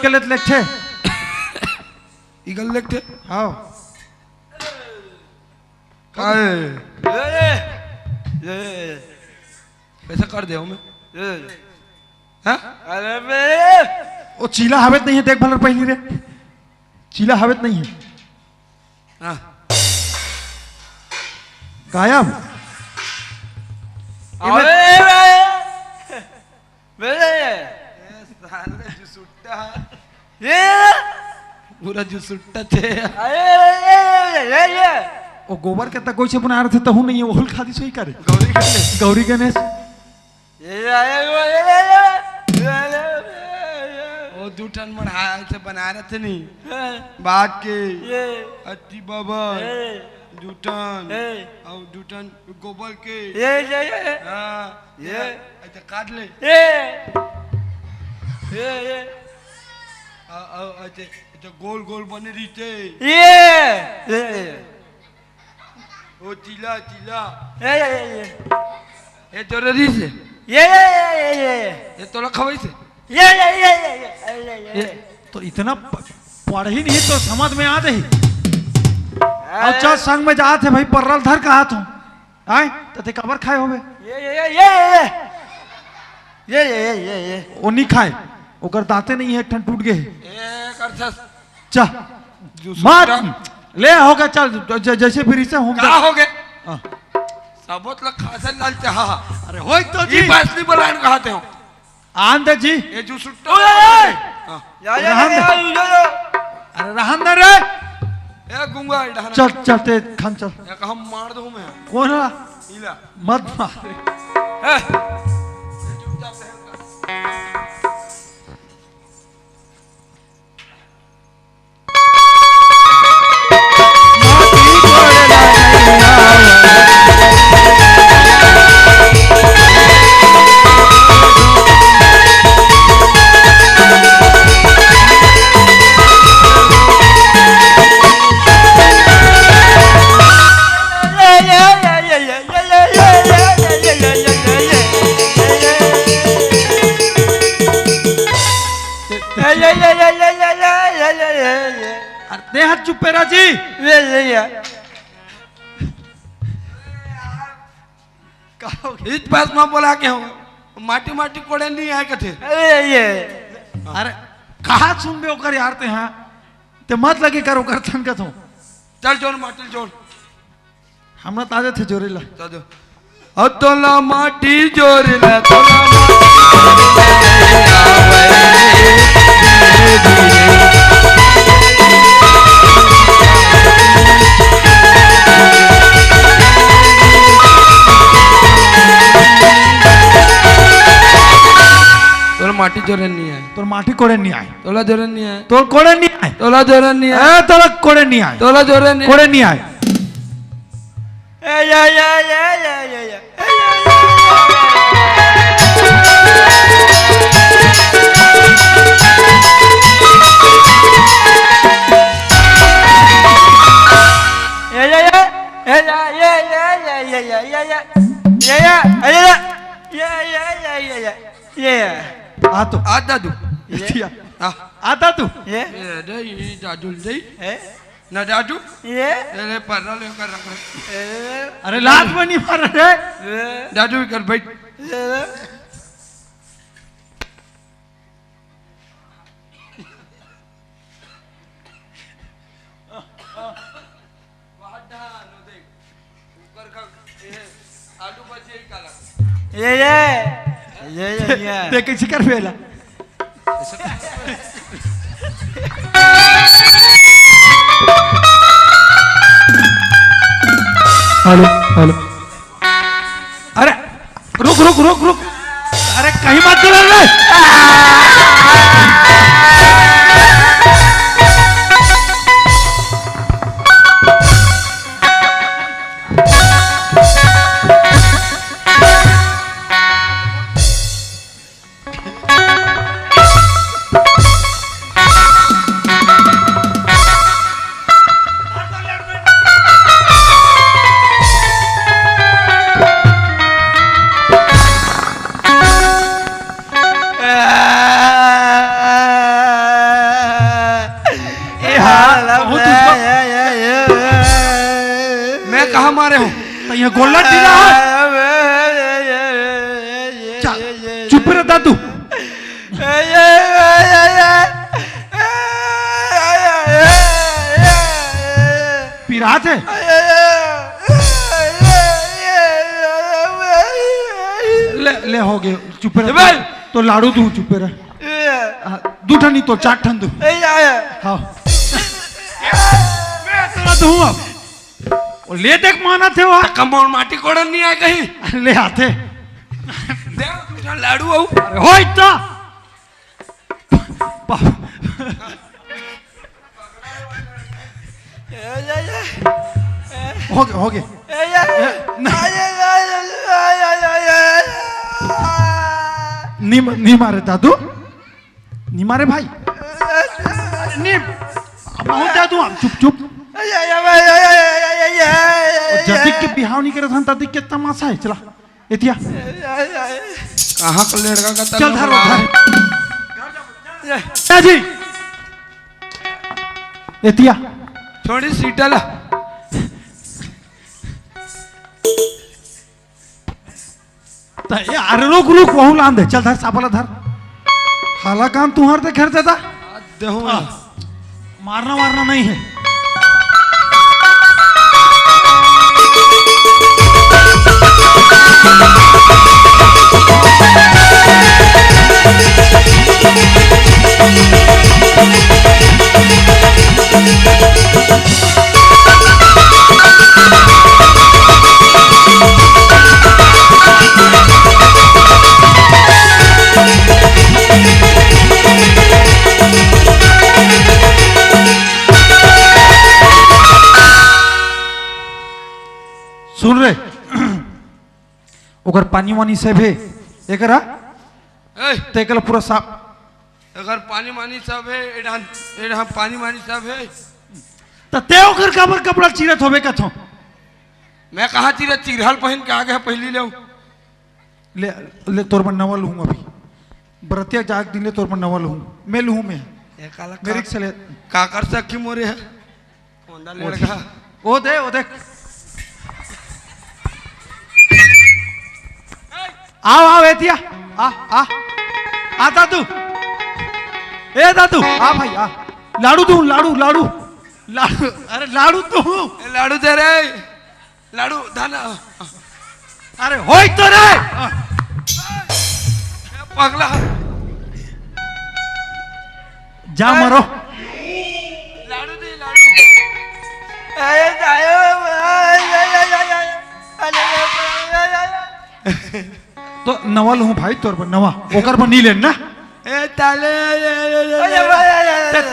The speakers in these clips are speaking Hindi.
इकलेत लेखे इगल लेके हाँ काहे पैसा कर दे मैं हाँ अरे बे वो चीला हवेत नहीं है देख भलर पहली रे चीला हवेत नहीं है हाँ गायब पूरा जो सुट्टा थे वो गोबर के तक कोई से बना रहे थे तहु नहीं है वो खादी सोई करे गौरी गणेश वो 2 टन बढ़ाया से बना रहे थे नहीं बात के अति बाबा 2 टन और 2 टन गोबर के हाँ ये अच्छा काट ले अच्छा गोल गोल बने रही थे वो चिला चिला ये जरूरी से ये तो खवाई से तो इतना पढ़ ही नहीं तो समझ में आ जाही अच्छा संग में जाते भाई पर्रल धर कहा तू आए तो ते कबर खाए होवे वो नहीं खाए ओकर दांते नहीं है एक ठन टूट गए चा मार ले होगा चल जैसे फिर से हम क्या हो गए सबोत लग खासा लाल चाहा अरे होय तो जी ये बासली बलान कहते हो आंद जी ये जो सुट्टा अरे रहन दे रे ए गुंगा इधर चल चलते खान चल या हम मार दूं मैं कौन है इला मत मार ए दे हाथ चुपेरा जी इस पास में बोला के हूँ माटी माटी कोड़े नहीं आए कथे अरे कहा सुन बे ओकर यार ते हां ते मत लगे कर ओकर थन का तू चल जोर माटी जोर हमरा ताजे थे जोरेला चल अतोला माटी जोरेला तोला माटी जोरन नहीं आए तोर माटी कोड़े नहीं आए तोला जोरन नहीं आए तोर कोड़े नहीं आए तोला जोरन नहीं आए तोला कोड़े नहीं आए तोला जोरन नहीं कोड़े नहीं आए तो आता तू आता तू दादू ना दादू अरे पर्रा लेकर रख अरे लात में नहीं मार रहे दादू कर बैठ आलू बचे काला देख के शिकार फेला हेलो हेलो अरे रुक रुक रुक रुक अरे कहीं मत चल रहे ए हाँ बहुत उसको मैं कहा मारे हूँ तो ये गोला टीला है चुप रह दादू पिरात है ले हो गए चुप रह तो लाड़ू दू चुप रह दूठा नहीं तो चार ठंड दू हाँ मैं तेरा दूँ अब ले देख माना थे वहाँ कंपाउंड माटी कोड़न नहीं आए कहीं ले आते लाडू आओ अरे हो इतना हो गए नहीं मारे दादू नहीं मारे भाई नहीं बहुत दादू चुप चुप जदिक के बिहाव नहीं करे था तदिक के तमाशा है चला एतिया कहाँ का लड़का का चल धर जी एतिया थोड़ी सीटल अरे रुक रुक वहू लान दे चल धर सापला धर हाला काम तुम्हारे ते घर देता मारना मारना नहीं है सुन रहे अगर पानी वानी से भी एकरा तेकल पूरा साफ अगर पानी मानी सब है एडा पानी मानी सब है तो ते ओकर काबर कपड़ा चीरत होबे कथो मैं कहा चिरहल पहन के आ गया पहली ले ले तोर पर नवल हूं अभी बरतिया जाग दिन ले तोर पर नवल हूं मैं लूं मैं मेरे से ले का कर सकी मोरे है कोंदा लड़का ओ देख आओ एतिया आ दादू ए दादू आ भाई आ लाडू दू लाडू अरे लाडू दू लाडू दे रे लाडू धाना अरे होई तो रे पगला जा मरो लाडू दे लाडू तो नवल हूँ भाई तोर पर नवा ओकर पर नहीं लेना ए ताले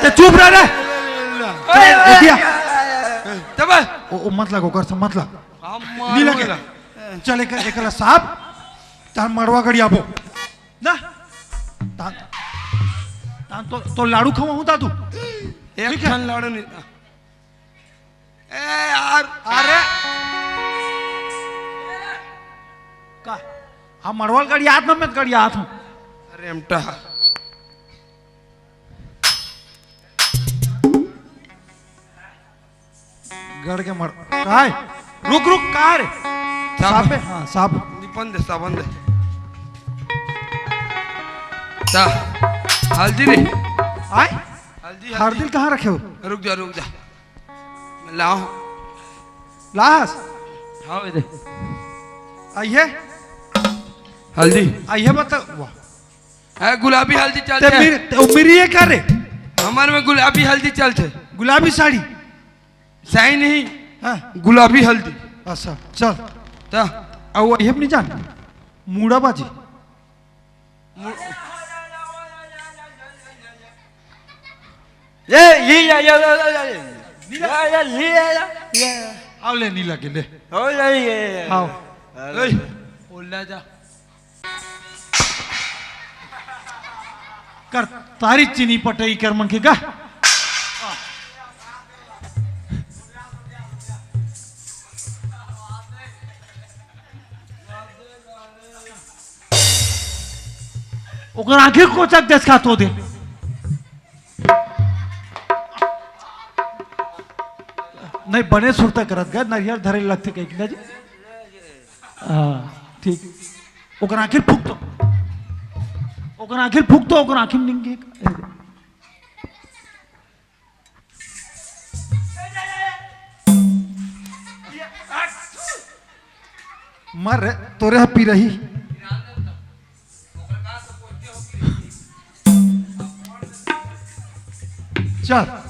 ते चुप रह रे एतिया तब ओ मत लग ओकर से मत लग नहीं लगे चल एकला साहब तार मरवा गड़ी आबो ना तान तो लाडू खवा हूं दादू एक ठन लाडू नहीं ए यार अरे का हम मरवाल गड़ी हाथ में मत गड़ी हाथ हूं अरे एमटा गड़ के मर काय रुक का रे साहब हां साहब निपन दे साबन दे ता हल्दी रे आए हल्दी कहाँ रखे हो रुक जा मैं लाओ लास हाँ दे आइए हल्दी आइए बता वाह है गुलाबी हल्दी चलते मेरी ये क्या रे हमारे में गुलाबी हल्दी चलते गुलाबी साड़ी साई नहीं हाँ गुलाबी हल्दी अच्छा चल ता अब ये नहीं जान मूड़ा बाजी ये आओ ले नहीं लगे ले हो जाइए आओ ओला जा कर तारी चीनी पटई कर मन के का ओकर आंखें कोचक देश खा तो दे नहीं बने सुरता करत गए नारियल धरे लगते कहीं ना जी हाँ ठीक ओकर आखिर फूक तो ओकर आखिर निंगे मर तोरे पी रही चल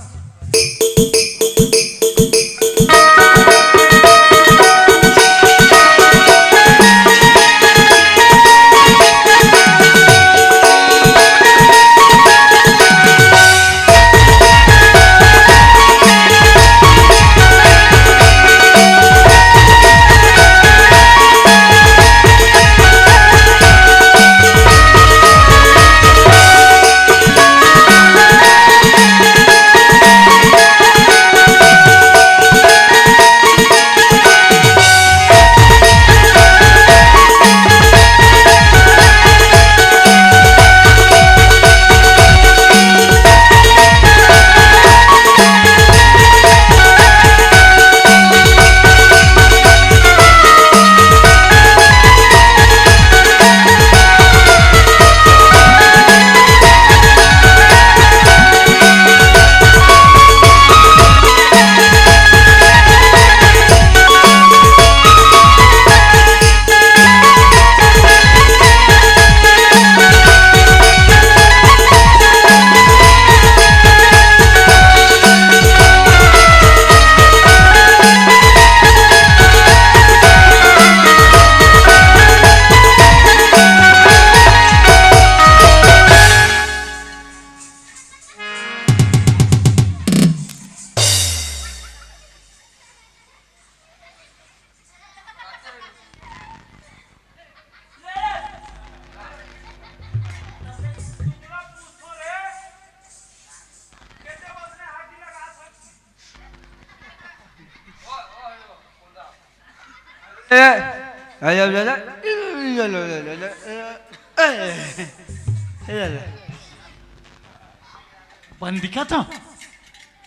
बन दिखा था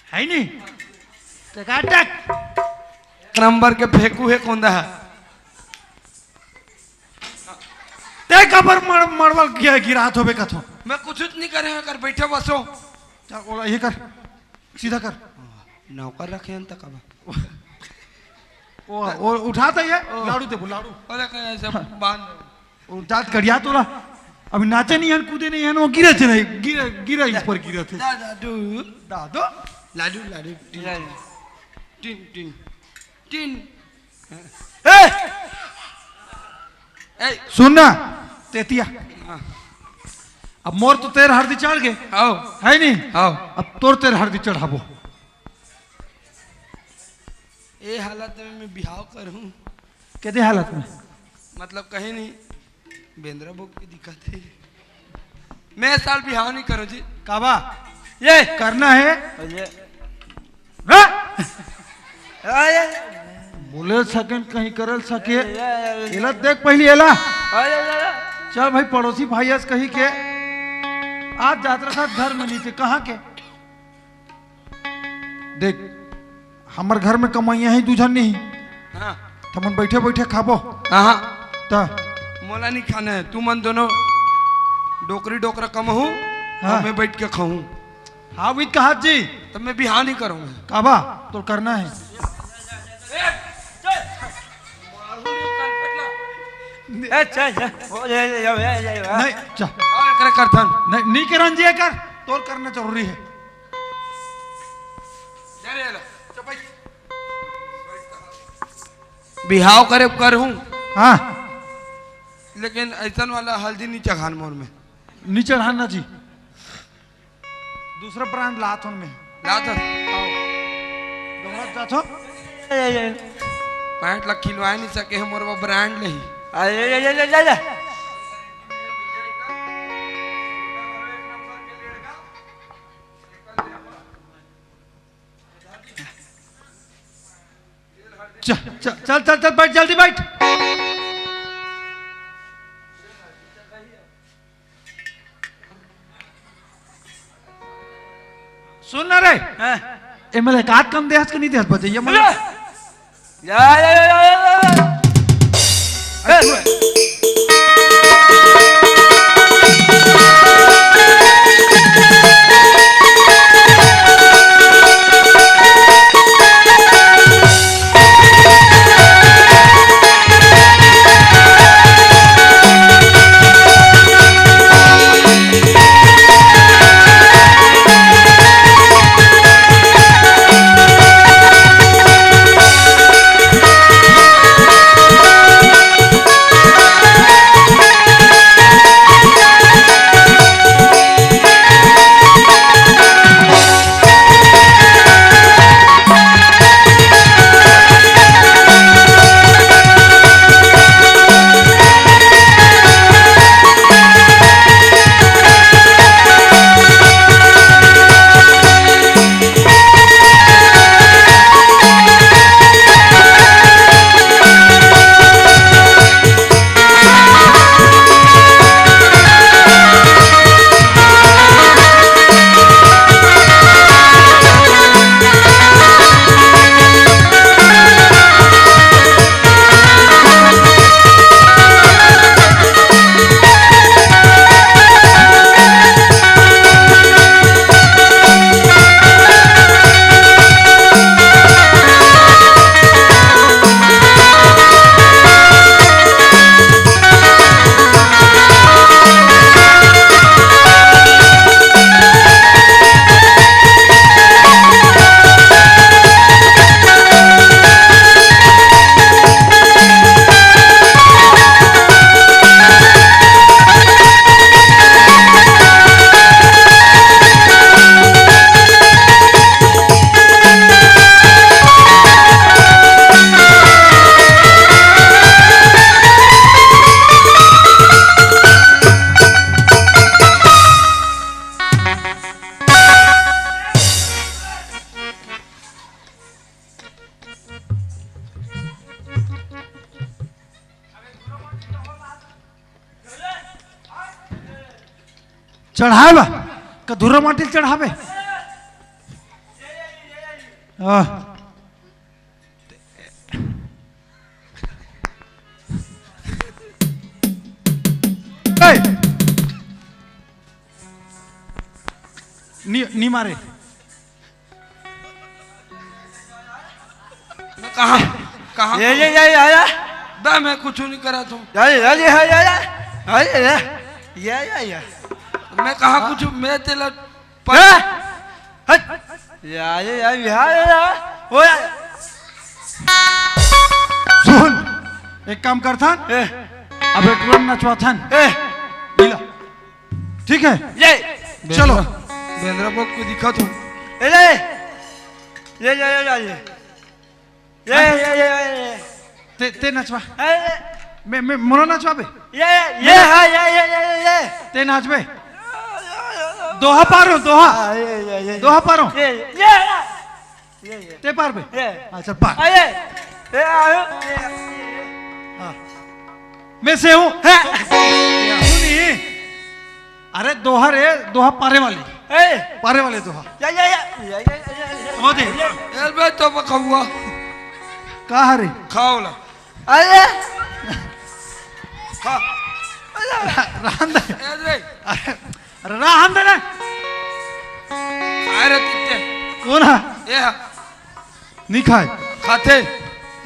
है नहीं टकाटक नंबर के फेंकू है कौन है ते कबर मरवल किया गिरा तो बे कथो मैं कुछ नहीं करे कर बैठे बसो चल ओला ये कर सीधा कर नौकर रखे हैं तक अब वो उठाता है लाड़ू ते लाड़ू अरे ऐसे बांध वो दांत कड़िया तोला अभी नाचे नहीं है कूदे नहीं है वो गिरे थे नहीं गिरे गिरा ऊपर गिरे थे दादू दादो लाडू लाडू टिन टिन टिन ए सुनना तेतिया अब मोर तो तेर हरदी चढ़ गए आओ है नहीं आओ अब तोर तेर हरदी चढ़ाबो ये हालत में मैं बिहाव करूं कैसे हालत में मतलब कहीं नहीं बेंद्रा बुक की दिक्कत है मैं साल बिहाव नहीं करूं जी काबा ये करना है बोले सकें कहीं करल सके एला देख पहली एला चल भाई पड़ोसी भाई आज कही के आज यात्रा था घर में नहीं थे कहाँ के देख हमार घर में कमाइया है दूजन नहीं हाँ थमन बैठे बैठे खाबो हाँ ता मोला नहीं खाना है तू मन दोनों डोकरी डोकरा कम हूँ हाँ। मैं बैठ के खाऊं हाँ विद कहा जी तब मैं बिहाव नहीं करूंगा काबा तो करना है नहीं चल करथन नहीं करन जी कर तोर करना जरूरी है बिहाव करे कर हूँ हाँ लेकिन ऐसा वाला हल्दी नहीं चखान मोर में नहीं चढ़ाना जी दूसरा ब्रांड लाथन में लात दोनों जाथो 65 लाख खिलवा नहीं सके हम मोर ब्रांड नहीं चल चल चल चल चल बैठ जल्दी बैठ सुन ना रे ए मला काट कम देहस के नहीं देहस बजाइए मला चढ़ावे का धुरा माटी चढ़ावे नी मारे कहा कहा ये दा मैं कुछ नहीं करा तू मैं कहा कुछ मैं तेला सुन एक काम कर था अब ड्रोन नचवा था ठीक है चलो बेंद्रा बाबू को दिखा तू ते नचवा मैं मोनो नचवा बे ते नाच बे दोहा पारो दोहा पारो ते पार बे अच्छा पार मैं से हूँ अरे दोहा रे दोहा पारे वाले दोहा मैं तो खाऊंगा कहा रे खाओ ला खा रांद अरे रांद ना अरे तित्ते कौन है ये नहीं खाए खाते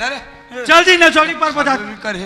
अरे चल जी ना चौड़ी पर बता करे